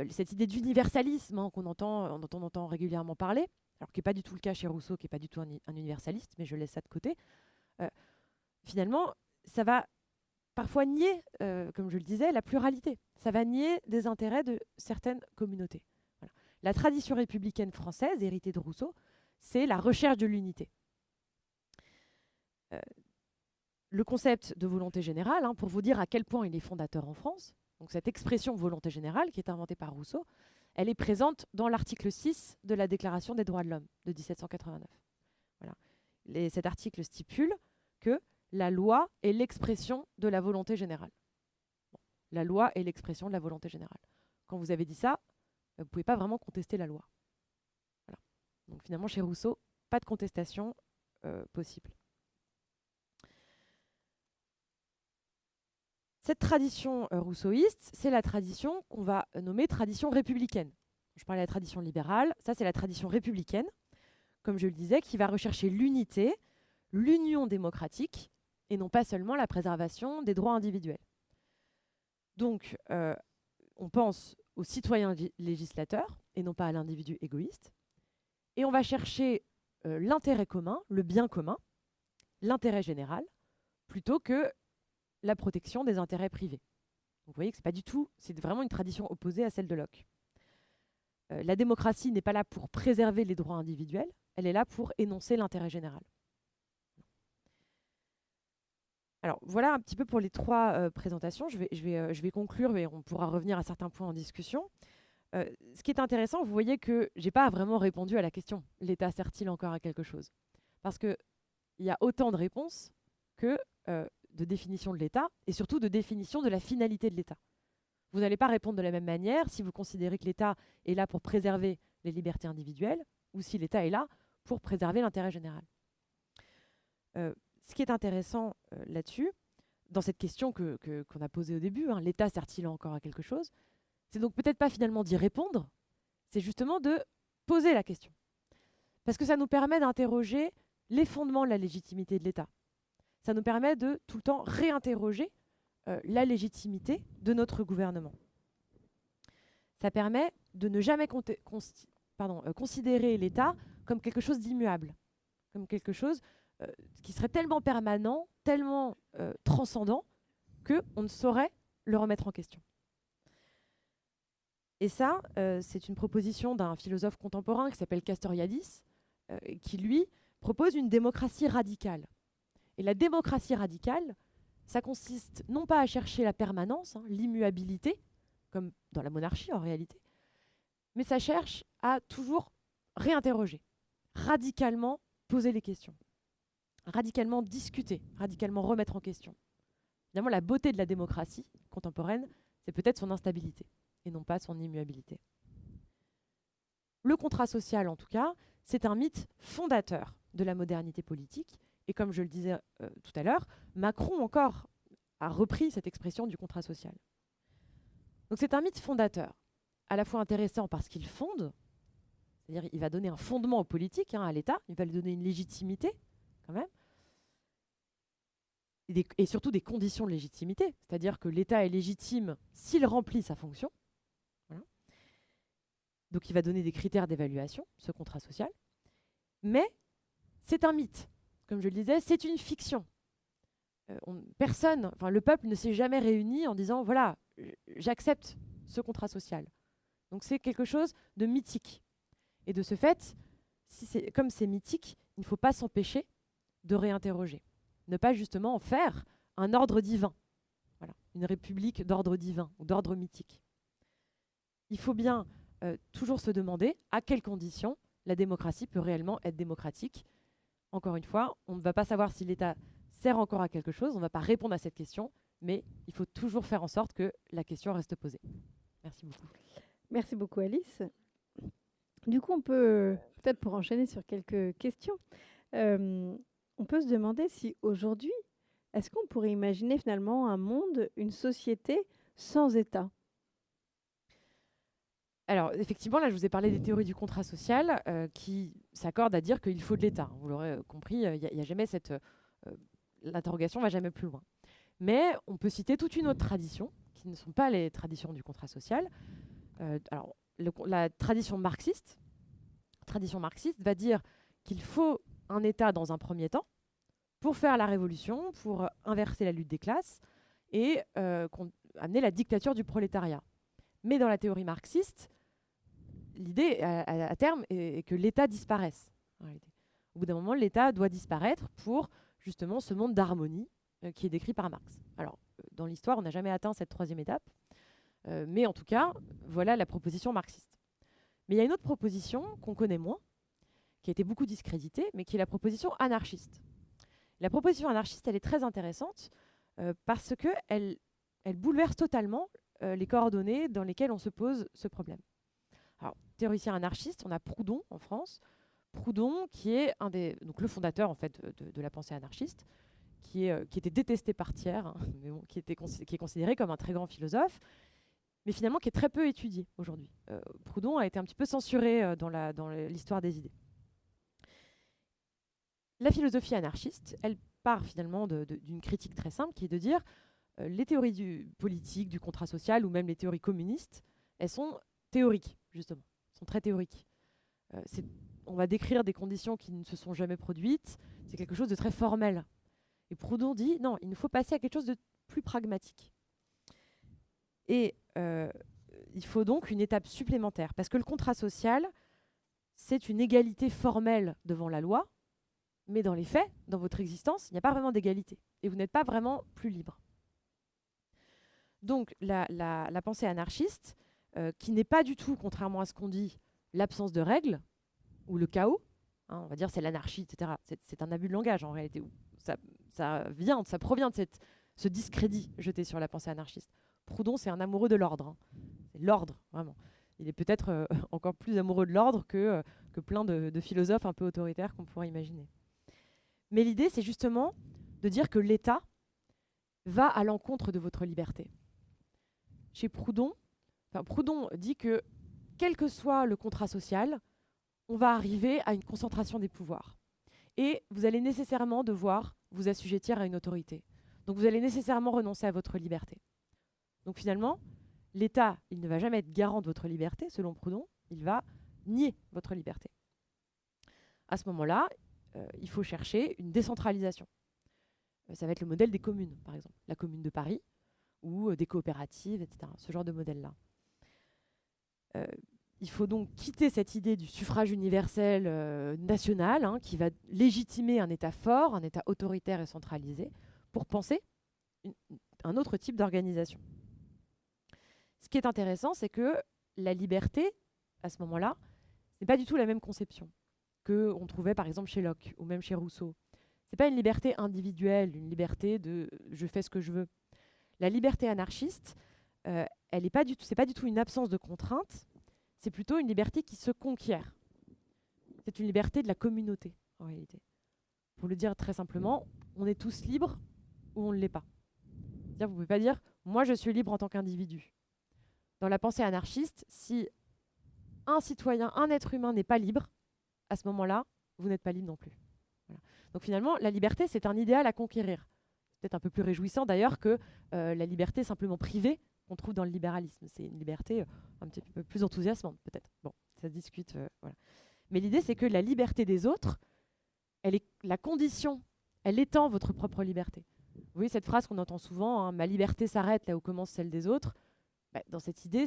Cette idée d'universalisme hein, dont on entend régulièrement parler, alors qui n'est pas du tout le cas chez Rousseau, qui n'est pas du tout un universaliste, mais je laisse ça de côté. Finalement, ça va parfois nier, comme je le disais, la pluralité. Ça va nier des intérêts de certaines communautés. Voilà. La tradition républicaine française, héritée de Rousseau, c'est la recherche de l'unité. Le concept de volonté générale, hein, pour vous dire à quel point il est fondateur en France, donc cette expression volonté générale qui est inventée par Rousseau, elle est présente dans l'article 6 de la Déclaration des droits de l'homme de 1789. Voilà. Cet article stipule que la loi est l'expression de la volonté générale. Bon. La loi est l'expression de la volonté générale. Quand vous avez dit ça, vous ne pouvez pas vraiment contester la loi. Voilà. Donc finalement, chez Rousseau, pas de contestation possible. Cette tradition rousseauiste, c'est la tradition qu'on va nommer tradition républicaine. Je parlais de la tradition libérale, ça c'est la tradition républicaine, comme je le disais, qui va rechercher l'unité, l'union démocratique, et non pas seulement la préservation des droits individuels. Donc, on pense aux citoyens législateurs, et non pas à l'individu égoïste, et on va chercher l'intérêt commun, le bien commun, l'intérêt général, plutôt que la protection des intérêts privés. Donc vous voyez que c'est pas du tout, c'est vraiment une tradition opposée à celle de Locke. La démocratie n'est pas là pour préserver les droits individuels, elle est là pour énoncer l'intérêt général. Alors voilà un petit peu pour les trois présentations. Je vais conclure, mais on pourra revenir à certains points en discussion. Ce qui est intéressant, vous voyez que j'ai pas vraiment répondu à la question « l'État sert-il encore à quelque chose ?» Parce qu'il y a autant de réponses que de définition de l'État et surtout de définition de la finalité de l'État. Vous n'allez pas répondre de la même manière si vous considérez que l'État est là pour préserver les libertés individuelles ou si l'État est là pour préserver l'intérêt général. Ce qui est intéressant là-dessus, dans cette question qu'on a posée au début, hein, l'État sert-il encore à quelque chose? C'est donc peut-être pas finalement d'y répondre, c'est justement de poser la question. Parce que ça nous permet d'interroger les fondements de la légitimité de l'État. Ça nous permet de tout le temps réinterroger la légitimité de notre gouvernement. Ça permet de ne jamais considérer l'État comme quelque chose d'immuable, comme quelque chose qui serait tellement permanent, tellement transcendant, qu'on ne saurait le remettre en question. Et ça, c'est une proposition d'un philosophe contemporain qui s'appelle Castoriadis, qui, lui, propose une démocratie radicale. Et la démocratie radicale, ça consiste non pas à chercher la permanence, l'immuabilité, comme dans la monarchie en réalité, mais ça cherche à toujours réinterroger, radicalement poser les questions, radicalement discuter, radicalement remettre en question. Évidemment, la beauté de la démocratie contemporaine, c'est peut-être son instabilité et non pas son immuabilité. Le contrat social, en tout cas, c'est un mythe fondateur de la modernité politique. Et comme je le disais tout à l'heure, Macron encore a repris cette expression du contrat social. Donc c'est un mythe fondateur, à la fois intéressant parce qu'il fonde, c'est-à-dire il va donner un fondement aux politiques, à l'État, il va lui donner une légitimité quand même, et surtout des conditions de légitimité, c'est-à-dire que l'État est légitime s'il remplit sa fonction. Voilà. Donc il va donner des critères d'évaluation, ce contrat social. Mais c'est un mythe. Comme je le disais, c'est une fiction. Le peuple ne s'est jamais réuni en disant voilà, j'accepte ce contrat social. Donc c'est quelque chose de mythique. Et de ce fait, comme c'est mythique, il ne faut pas s'empêcher de réinterroger. Ne pas justement en faire un ordre divin. Voilà, une république d'ordre divin ou d'ordre mythique. Il faut bien toujours se demander à quelles conditions la démocratie peut réellement être démocratique. Encore une fois, on ne va pas savoir si l'État sert encore à quelque chose, on ne va pas répondre à cette question, mais il faut toujours faire en sorte que la question reste posée. Merci beaucoup. Merci beaucoup Alice. Du coup, on peut, peut-être pour enchaîner sur quelques questions, on peut se demander si aujourd'hui, est-ce qu'on pourrait imaginer finalement un monde, une société sans État ? Alors, effectivement, là, je vous ai parlé des théories du contrat social qui s'accordent à dire qu'il faut de l'État. Vous l'aurez compris, il n'y a jamais cette... l'interrogation ne va jamais plus loin. Mais on peut citer toute une autre tradition, qui ne sont pas les traditions du contrat social. La tradition marxiste va dire qu'il faut un État dans un premier temps pour faire la révolution, pour inverser la lutte des classes et amener la dictature du prolétariat. Mais dans la théorie marxiste, l'idée à terme est que l'État disparaisse. En réalité. Au bout d'un moment, l'État doit disparaître pour justement ce monde d'harmonie qui est décrit par Marx. Alors, dans l'histoire, on n'a jamais atteint cette troisième étape, mais en tout cas, voilà la proposition marxiste. Mais il y a une autre proposition qu'on connaît moins, qui a été beaucoup discréditée, mais qui est la proposition anarchiste. La proposition anarchiste, elle est très intéressante parce qu'elle bouleverse totalement les coordonnées dans lesquelles on se pose ce problème. Alors, théoricien anarchiste, on a Proudhon en France. Proudhon, qui est donc le fondateur en fait de la pensée anarchiste, qui était détesté par Thiers, mais bon, qui est considéré comme un très grand philosophe, mais finalement qui est très peu étudié aujourd'hui. Proudhon a été un petit peu censuré dans l'histoire des idées. La philosophie anarchiste, elle part finalement d'une critique très simple, qui est de dire les théories du politique, du contrat social, ou même les théories communistes, elles sont théoriques, justement. Elles sont très théoriques. On va décrire des conditions qui ne se sont jamais produites. C'est quelque chose de très formel. Et Proudhon dit, non, il nous faut passer à quelque chose de plus pragmatique. Et il faut donc une étape supplémentaire. Parce que le contrat social, c'est une égalité formelle devant la loi, mais dans les faits, dans votre existence, il n'y a pas vraiment d'égalité. Et vous n'êtes pas vraiment plus libre. Donc la pensée anarchiste, qui n'est pas du tout, contrairement à ce qu'on dit, l'absence de règles ou le chaos, on va dire c'est l'anarchie, etc. C'est un abus de langage en réalité. Ça provient de ce discrédit jeté sur la pensée anarchiste. Proudhon, c'est un amoureux de l'ordre. C'est l'ordre, vraiment. Il est peut-être encore plus amoureux de l'ordre que plein de philosophes un peu autoritaires qu'on pourrait imaginer. Mais l'idée, c'est justement de dire que l'État va à l'encontre de votre liberté. Chez Proudhon dit que, quel que soit le contrat social, on va arriver à une concentration des pouvoirs. Et vous allez nécessairement devoir vous assujettir à une autorité. Donc vous allez nécessairement renoncer à votre liberté. Donc finalement, l'État, il ne va jamais être garant de votre liberté, selon Proudhon, il va nier votre liberté. À ce moment-là, il faut chercher une décentralisation. Ça va être le modèle des communes, par exemple. La commune de Paris, ou des coopératives, etc. Ce genre de modèle-là. Euh, il faut donc quitter cette idée du suffrage universel national, qui va légitimer un État fort, un État autoritaire et centralisé, pour penser une- un autre type d'organisation. Ce qui est intéressant, c'est que la liberté, à ce moment-là, ce n'est pas du tout la même conception qu'on trouvait par exemple chez Locke ou même chez Rousseau. C'est pas une liberté individuelle, une liberté de je fais ce que je veux. La liberté anarchiste, elle est pas du tout, c'est pas du tout une absence de contrainte, c'est plutôt une liberté qui se conquiert. C'est une liberté de la communauté, en réalité. Pour le dire très simplement, on est tous libres ou on ne l'est pas. C'est-à-dire, vous ne pouvez pas dire moi je suis libre en tant qu'individu. Dans la pensée anarchiste, si un citoyen, un être humain n'est pas libre, à ce moment-là, vous n'êtes pas libre non plus. Voilà. Donc finalement, la liberté, c'est un idéal à conquérir. C'est peut-être un peu plus réjouissant d'ailleurs que la liberté simplement privée qu'on trouve dans le libéralisme. C'est une liberté un petit peu plus enthousiasmante, peut-être. Bon, ça se discute. Voilà. Mais l'idée, c'est que la liberté des autres, elle est la condition, elle étend votre propre liberté. Vous voyez cette phrase qu'on entend souvent, ma liberté s'arrête là où commence celle des autres. Bah, dans cette idée,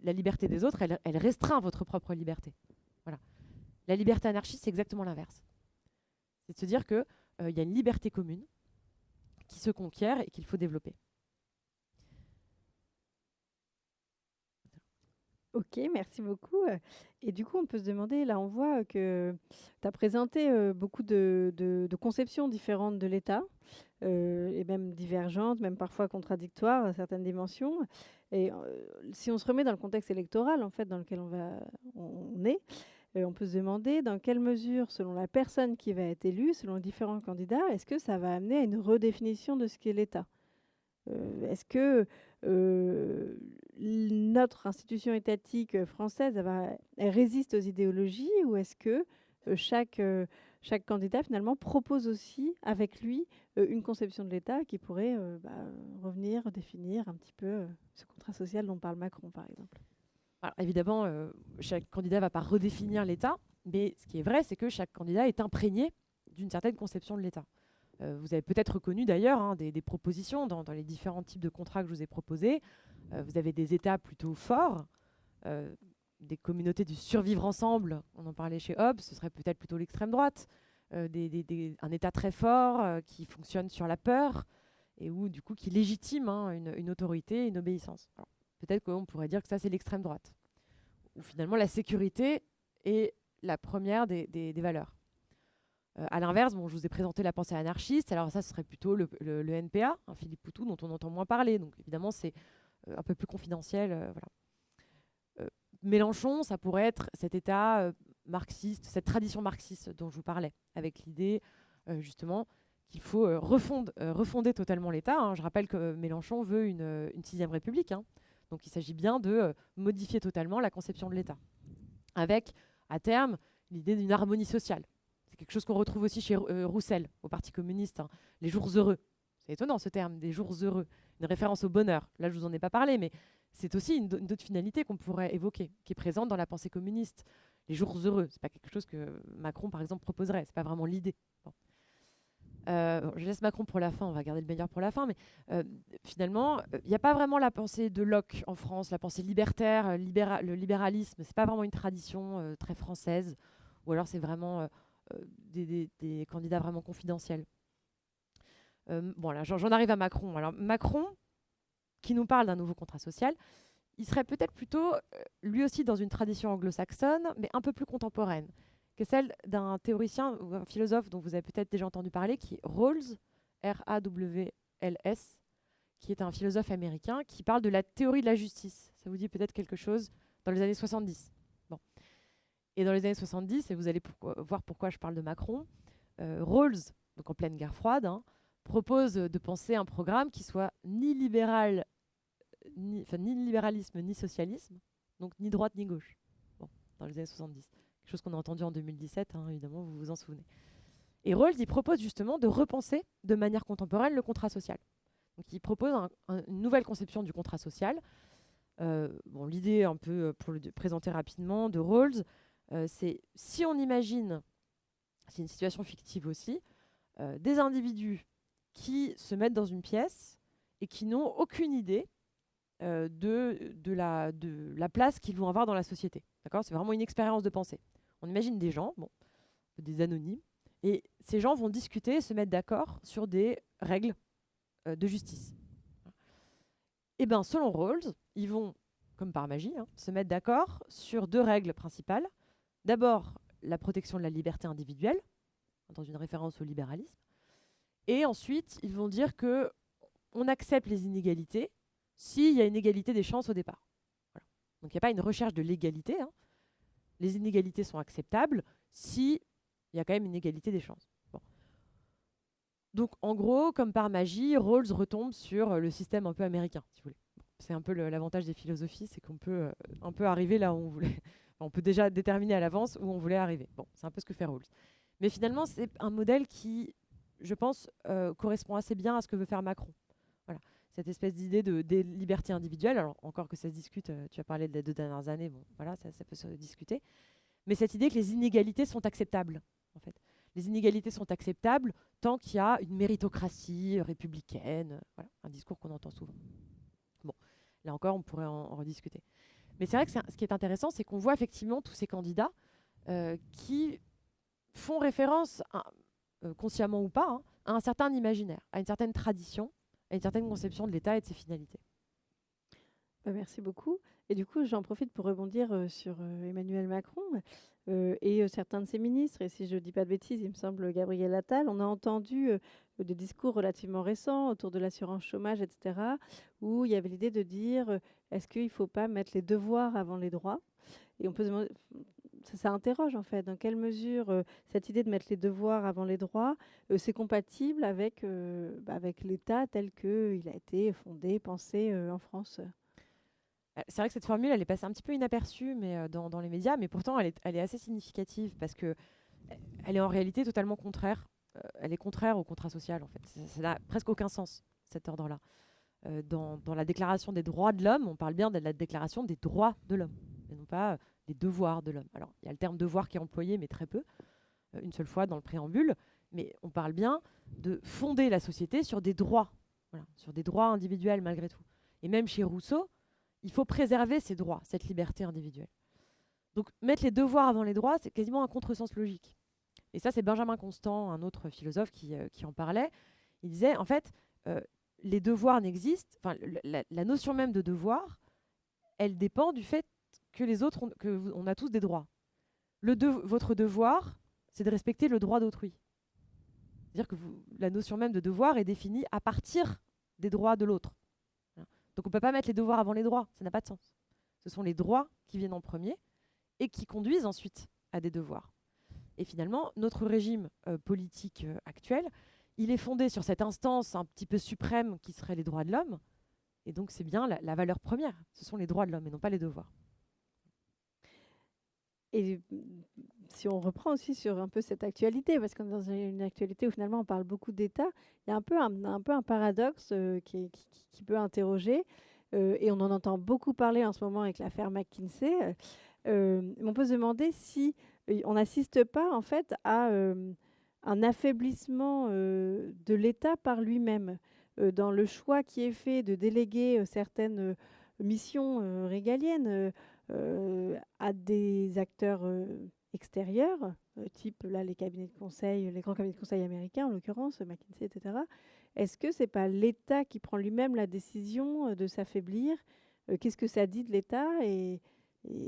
la liberté des autres, elle restreint votre propre liberté. Voilà. La liberté anarchiste, c'est exactement l'inverse. C'est de se dire qu'il y a une liberté commune qui se conquiert et qu'il faut développer. Ok, merci beaucoup. Et du coup, on peut se demander, là, on voit que tu as présenté beaucoup de conceptions différentes de l'État, et même divergentes, même parfois contradictoires à certaines dimensions. Et si on se remet dans le contexte électoral, en fait, dans lequel on est, on peut se demander dans quelle mesure, selon la personne qui va être élue, selon les différents candidats, est-ce que ça va amener à une redéfinition de ce qu'est l'État? Est-ce que notre institution étatique française, elle résiste aux idéologies, ou est-ce que chaque candidat finalement propose aussi avec lui une conception de l'État qui pourrait revenir, définir un petit peu ce contrat social dont parle Macron, par exemple? Alors, évidemment, chaque candidat ne va pas redéfinir l'État, mais ce qui est vrai, c'est que chaque candidat est imprégné d'une certaine conception de l'État. Vous avez peut-être reconnu d'ailleurs des propositions dans les différents types de contrats que je vous ai proposés. Vous avez des États plutôt forts, des communautés du survivre ensemble, on en parlait chez Hobbes, ce serait peut-être plutôt l'extrême droite, un État très fort qui fonctionne sur la peur et où du coup qui légitime une autorité, une obéissance. Alors, peut-être qu'on pourrait dire que ça c'est l'extrême droite, où finalement la sécurité est la première des valeurs. À l'inverse, je vous ai présenté la pensée anarchiste. Alors ça, ce serait plutôt le NPA, Philippe Poutou, dont on entend moins parler. Donc évidemment, c'est un peu plus confidentiel. Voilà. Mélenchon, ça pourrait être cet État marxiste, cette tradition marxiste dont je vous parlais, avec l'idée justement qu'il faut refonder totalement l'État. Je rappelle que Mélenchon veut une sixième république. Donc il s'agit bien de modifier totalement la conception de l'État, avec à terme l'idée d'une harmonie sociale. C'est quelque chose qu'on retrouve aussi chez Roussel, au Parti communiste, les jours heureux. C'est étonnant ce terme, des jours heureux, une référence au bonheur. Là, je ne vous en ai pas parlé, mais c'est aussi une autre finalité qu'on pourrait évoquer, qui est présente dans la pensée communiste. Les jours heureux, ce n'est pas quelque chose que Macron, par exemple, proposerait. Ce n'est pas vraiment l'idée. Bon. Je laisse Macron pour la fin, on va garder le meilleur pour la fin, mais finalement, il n'y a pas vraiment la pensée de Locke en France, la pensée libertaire, le libéralisme, c'est pas vraiment une tradition très française, ou alors c'est vraiment des candidats vraiment confidentiels. Bon, là, j'en arrive à Macron. Alors, Macron, qui nous parle d'un nouveau contrat social, il serait peut-être plutôt, lui aussi, dans une tradition anglo-saxonne, mais un peu plus contemporaine, qui est celle d'un théoricien ou un philosophe dont vous avez peut-être déjà entendu parler, qui est Rawls, R-A-W-L-S, qui est un philosophe américain qui parle de la théorie de la justice. Ça vous dit peut-être quelque chose dans les années 70. Bon. Et dans les années 70, et vous allez voir pourquoi je parle de Macron, Rawls, donc en pleine guerre froide, propose de penser un programme qui soit ni libéral, ni libéralisme, ni socialisme, donc ni droite ni gauche, bon, dans les années 70. Quelque chose qu'on a entendu en 2017, évidemment, vous vous en souvenez. Et Rawls, il propose justement de repenser de manière contemporaine le contrat social. Donc il propose une nouvelle conception du contrat social. L'idée, un peu pour le présenter rapidement, de Rawls, c'est si on imagine, c'est une situation fictive aussi, des individus qui se mettent dans une pièce et qui n'ont aucune idée de la place qu'ils vont avoir dans la société. D'accord ? C'est vraiment une expérience de pensée. On imagine des gens, bon, des anonymes, et ces gens vont discuter, se mettre d'accord sur des règles de justice. Et bien, selon Rawls, ils vont, comme par magie, se mettre d'accord sur 2 règles principales. D'abord, la protection de la liberté individuelle, dans une référence au libéralisme. Et ensuite, ils vont dire que on accepte les inégalités s'il y a une égalité des chances au départ. Voilà. Donc il n'y a pas une recherche de l'égalité. Les inégalités sont acceptables s'il y a quand même une égalité des chances. Bon. Donc en gros, comme par magie, Rawls retombe sur le système un peu américain, si vous voulez. Bon, c'est un peu l'avantage des philosophies, c'est qu'on peut un peu arriver là où on voulait. On peut déjà déterminer à l'avance où on voulait arriver. Bon, c'est un peu ce que fait Rawls. Mais finalement, c'est un modèle qui, je pense, correspond assez bien à ce que veut faire Macron. Voilà. Cette espèce d'idée des libertés individuelles, alors encore que ça se discute, tu as parlé des 2 dernières années, bon, voilà, ça peut se discuter. Mais cette idée que les inégalités sont acceptables, en fait. Les inégalités sont acceptables tant qu'il y a une méritocratie républicaine, voilà, un discours qu'on entend souvent. Bon, là encore, on pourrait en rediscuter. Mais c'est vrai que ce qui est intéressant, c'est qu'on voit effectivement tous ces candidats qui font référence, consciemment ou pas, à un certain imaginaire, à une certaine tradition, à une certaine conception de l'État et de ses finalités. Merci beaucoup. Et du coup, j'en profite pour rebondir sur Emmanuel Macron et certains de ses ministres. Et si je ne dis pas de bêtises, il me semble Gabriel Attal. On a entendu des discours relativement récents autour de l'assurance chômage, etc., où il y avait l'idée de dire est-ce qu'il ne faut pas mettre les devoirs avant les droits? Et on peut se demander, ça interroge en fait, dans quelle mesure cette idée de mettre les devoirs avant les droits, c'est compatible avec, avec l'État tel qu'il a été fondé, pensé en France. C'est vrai que cette formule, elle est passée un petit peu inaperçue mais, dans les médias, mais pourtant, elle est assez significative parce qu'elle est en réalité totalement contraire. Elle est contraire au contrat social, en fait. Ça n'a presque aucun sens, cet ordre-là. Dans la déclaration des droits de l'homme, on parle bien de la déclaration des droits de l'homme, et non pas les devoirs de l'homme. Alors, il y a le terme devoir qui est employé, mais très peu, une seule fois dans le préambule, mais on parle bien de fonder la société sur des droits, voilà, sur des droits individuels malgré tout. Et même chez Rousseau, il faut préserver ces droits, cette liberté individuelle. Donc, mettre les devoirs avant les droits, c'est quasiment un contresens logique. Et ça, c'est Benjamin Constant, un autre philosophe, qui en parlait. Il disait, en fait, les devoirs n'existent, enfin, la notion même de devoir, elle dépend du fait que les autres, on a tous des droits. Votre devoir, c'est de respecter le droit d'autrui. C'est-à-dire que la notion même de devoir est définie à partir des droits de l'autre. Donc on ne peut pas mettre les devoirs avant les droits, ça n'a pas de sens. Ce sont les droits qui viennent en premier et qui conduisent ensuite à des devoirs. Et finalement, notre régime politique actuel, il est fondé sur cette instance un petit peu suprême qui serait les droits de l'homme. Et donc c'est bien la valeur première, ce sont les droits de l'homme et non pas les devoirs. Et si on reprend aussi sur un peu cette actualité, parce qu'on est dans une actualité où finalement on parle beaucoup d'État, il y a un peu un paradoxe qui peut interroger, et on en entend beaucoup parler en ce moment avec l'affaire McKinsey. On peut se demander si on n'assiste pas en fait à un affaiblissement de l'État par lui-même, dans le choix qui est fait de déléguer certaines missions régaliennes à des acteurs extérieurs, type là les cabinets de conseil, les grands cabinets de conseil américains en l'occurrence, McKinsey, etc. Est-ce que c'est pas l'État qui prend lui-même la décision de s'affaiblir? Qu'est-ce que ça dit de l'État et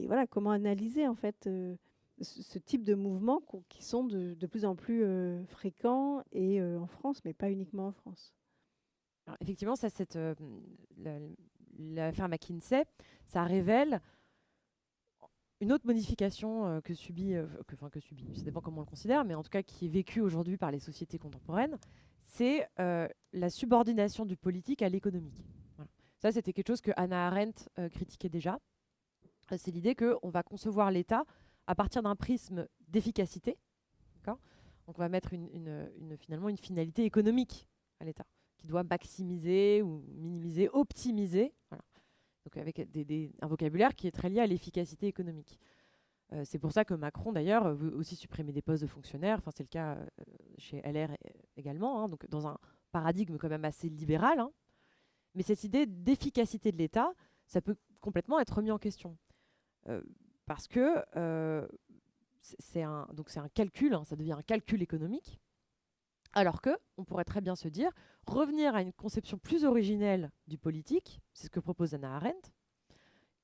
voilà, comment analyser en fait ce type de mouvements qui sont de plus en plus fréquents et en France, mais pas uniquement en France. Alors, effectivement, l'affaire McKinsey, ça révèle une autre modification que subit, ça dépend comment on le considère, mais en tout cas qui est vécue aujourd'hui par les sociétés contemporaines, c'est la subordination du politique à l'économique. Voilà. Ça, c'était quelque chose que Hannah Arendt critiquait déjà. C'est l'idée qu'on va concevoir l'État à partir d'un prisme d'efficacité. Donc on va mettre finalement une finalité économique à l'État, qui doit maximiser ou minimiser, optimiser. Voilà. Donc avec un vocabulaire qui est très lié à l'efficacité économique. C'est pour ça que Macron, d'ailleurs, veut aussi supprimer des postes de fonctionnaires. Enfin, c'est le cas chez LR également, donc dans un paradigme quand même assez libéral. Mais cette idée d'efficacité de l'État, ça peut complètement être remis en question. Parce que c'est un calcul, hein, ça devient un calcul économique, alors que on pourrait très bien se dire, revenir à une conception plus originelle du politique, c'est ce que propose Hannah Arendt,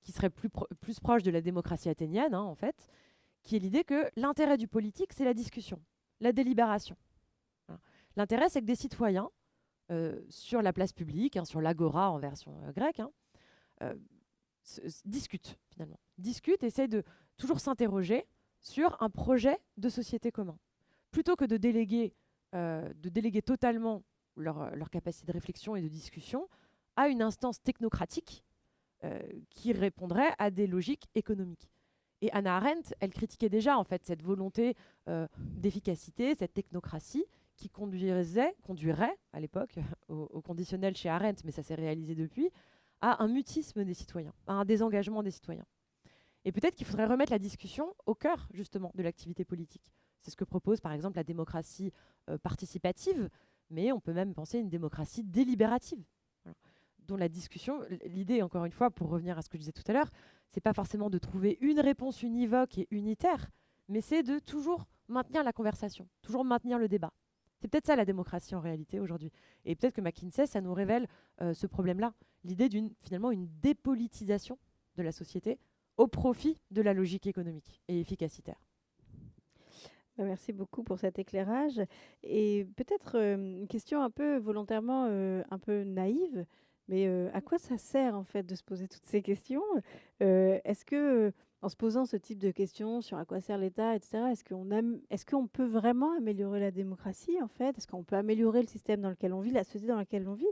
qui serait plus proche de la démocratie athénienne, hein, en fait, qui est l'idée que l'intérêt du politique, c'est la discussion, la délibération. Voilà. L'intérêt, c'est que des citoyens, sur la place publique, hein, sur l'agora en version grecque, hein, discutent, finalement. Discutent, essayent de toujours s'interroger sur un projet de société commun. Plutôt que de déléguer totalement leur capacité de réflexion et de discussion à une instance technocratique qui répondrait à des logiques économiques. Et Hannah Arendt, elle critiquait déjà en fait cette volonté d'efficacité, cette technocratie qui conduirait à l'époque au conditionnel chez Arendt, mais ça s'est réalisé depuis, à un mutisme des citoyens, à un désengagement des citoyens. Et peut-être qu'il faudrait remettre la discussion au cœur justement de l'activité politique. C'est ce que propose par exemple la démocratie participative, mais on peut même penser à une démocratie délibérative. Voilà. Dont la discussion, l'idée encore une fois, pour revenir à ce que je disais tout à l'heure, c'est pas forcément de trouver une réponse univoque et unitaire, mais c'est de toujours maintenir la conversation, toujours maintenir le débat. C'est peut-être ça la démocratie en réalité aujourd'hui. Et peut-être que McKinsey, ça nous révèle ce problème-là, l'idée finalement une dépolitisation de la société au profit de la logique économique et efficacitaire. Merci beaucoup pour cet éclairage. Et peut-être une question un peu volontairement un peu naïve, mais à quoi ça sert en fait de se poser toutes ces questions? Est-ce que en se posant ce type de questions sur à quoi sert l'État, etc., est-ce qu'on peut vraiment améliorer la démocratie en fait? Est-ce qu'on peut améliorer le système dans lequel on vit, la société dans laquelle on vit?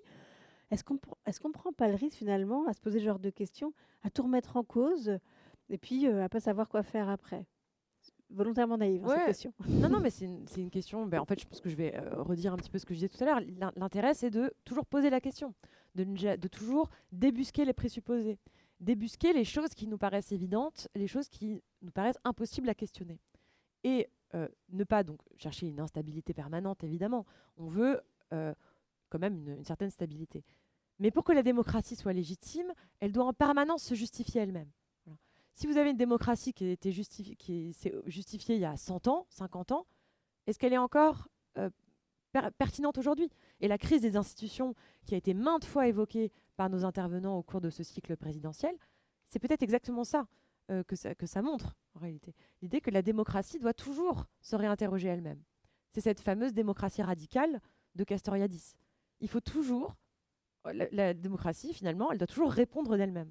Est-ce qu'on prend pas le risque finalement à se poser ce genre de questions, à tout remettre en cause et puis à pas savoir quoi faire après? Volontairement naïve, cette question. Non, mais c'est une question. En fait, je pense que je vais redire un petit peu ce que je disais tout à l'heure. L'intérêt, c'est de toujours poser la question, de toujours débusquer les présupposés, débusquer les choses qui nous paraissent évidentes, les choses qui nous paraissent impossibles à questionner. Et ne pas donc chercher une instabilité permanente, évidemment. On veut quand même une certaine stabilité. Mais pour que la démocratie soit légitime, elle doit en permanence se justifier elle-même. Voilà. Si vous avez une démocratie qui s'est justifiée il y a 100 ans, 50 ans, est-ce qu'elle est encore pertinente aujourd'hui? Et la crise des institutions, qui a été maintes fois évoquée par nos intervenants au cours de ce cycle présidentiel, c'est peut-être exactement ça que ça montre, en réalité. L'idée que la démocratie doit toujours se réinterroger elle-même. C'est cette fameuse démocratie radicale de Castoriadis. Il faut toujours... La démocratie, finalement, elle doit toujours répondre d'elle-même.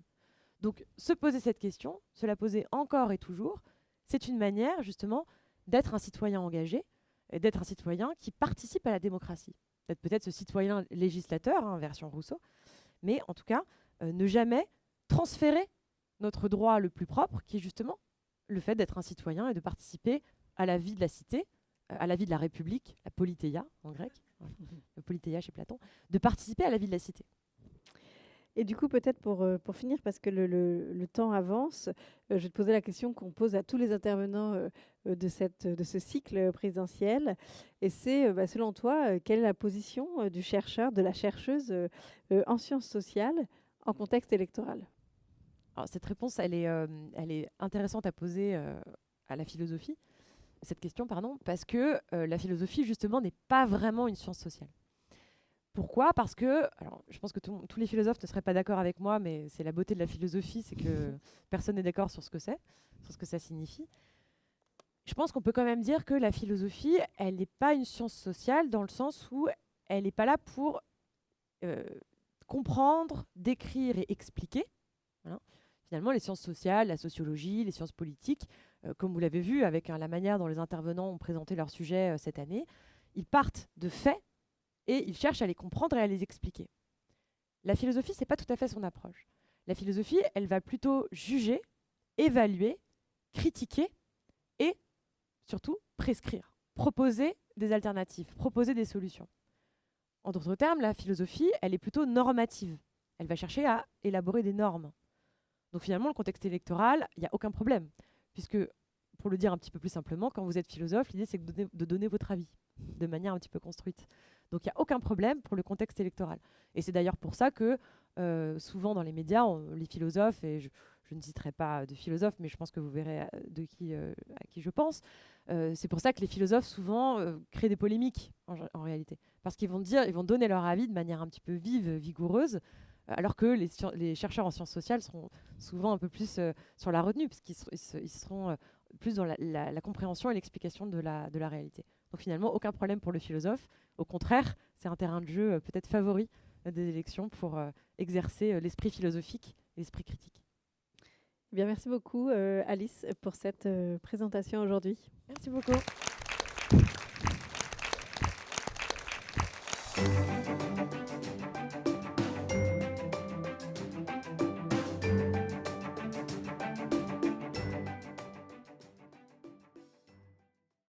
Donc, se poser cette question, se la poser encore et toujours, c'est une manière, justement, d'être un citoyen engagé, et d'être un citoyen qui participe à la démocratie. Peut-être ce citoyen législateur, hein, version Rousseau, mais en tout cas, ne jamais transférer notre droit le plus propre, qui est justement le fait d'être un citoyen et de participer à la vie de la cité, à la vie de la République, la politeia en grec, le politeia chez Platon, de participer à la vie de la cité. Et du coup, peut-être pour finir, parce que le temps avance, je vais te poser la question qu'on pose à tous les intervenants de ce cycle présidentiel. Et c'est, selon toi, quelle est la position du chercheur, de la chercheuse en sciences sociales en contexte électoral? Alors, cette réponse, elle est intéressante à poser à la philosophie, cette question, pardon, parce que la philosophie, justement, n'est pas vraiment une science sociale. Pourquoi? Parce que, alors, je pense que tous les philosophes ne seraient pas d'accord avec moi, mais c'est la beauté de la philosophie, c'est que personne n'est d'accord sur ce que c'est, sur ce que ça signifie. Je pense qu'on peut quand même dire que la philosophie, elle n'est pas une science sociale dans le sens où elle n'est pas là pour comprendre, décrire et expliquer. Voilà. Finalement, les sciences sociales, la sociologie, les sciences politiques, comme vous l'avez vu avec la manière dont les intervenants ont présenté leur sujet cette année, ils partent de faits et ils cherchent à les comprendre et à les expliquer. La philosophie, c'est pas tout à fait son approche. La philosophie, elle va plutôt juger, évaluer, critiquer et surtout prescrire, proposer des alternatives, proposer des solutions. En d'autres termes, la philosophie, elle est plutôt normative. Elle va chercher à élaborer des normes. Donc finalement, le contexte électoral, il n'y a aucun problème. Puisque, pour le dire un petit peu plus simplement, quand vous êtes philosophe, l'idée c'est de donner votre avis. de manière un petit peu construite. Donc il n'y a aucun problème pour le contexte électoral. Et c'est d'ailleurs pour ça que souvent dans les médias, les philosophes, et je ne citerai pas de philosophes, mais je pense que vous verrez à qui je pense, c'est pour ça que les philosophes souvent créent des polémiques en réalité. Parce qu'ils ils vont donner leur avis de manière un petit peu vive, vigoureuse, alors que les chercheurs en sciences sociales seront souvent un peu plus sur la retenue, parce ils seront plus dans la compréhension et l'explication de la réalité. Donc finalement, aucun problème pour le philosophe. Au contraire, c'est un terrain de jeu peut-être favori des élections pour exercer l'esprit philosophique et l'esprit critique. Eh bien, merci beaucoup, Alice, pour cette présentation aujourd'hui. Merci beaucoup.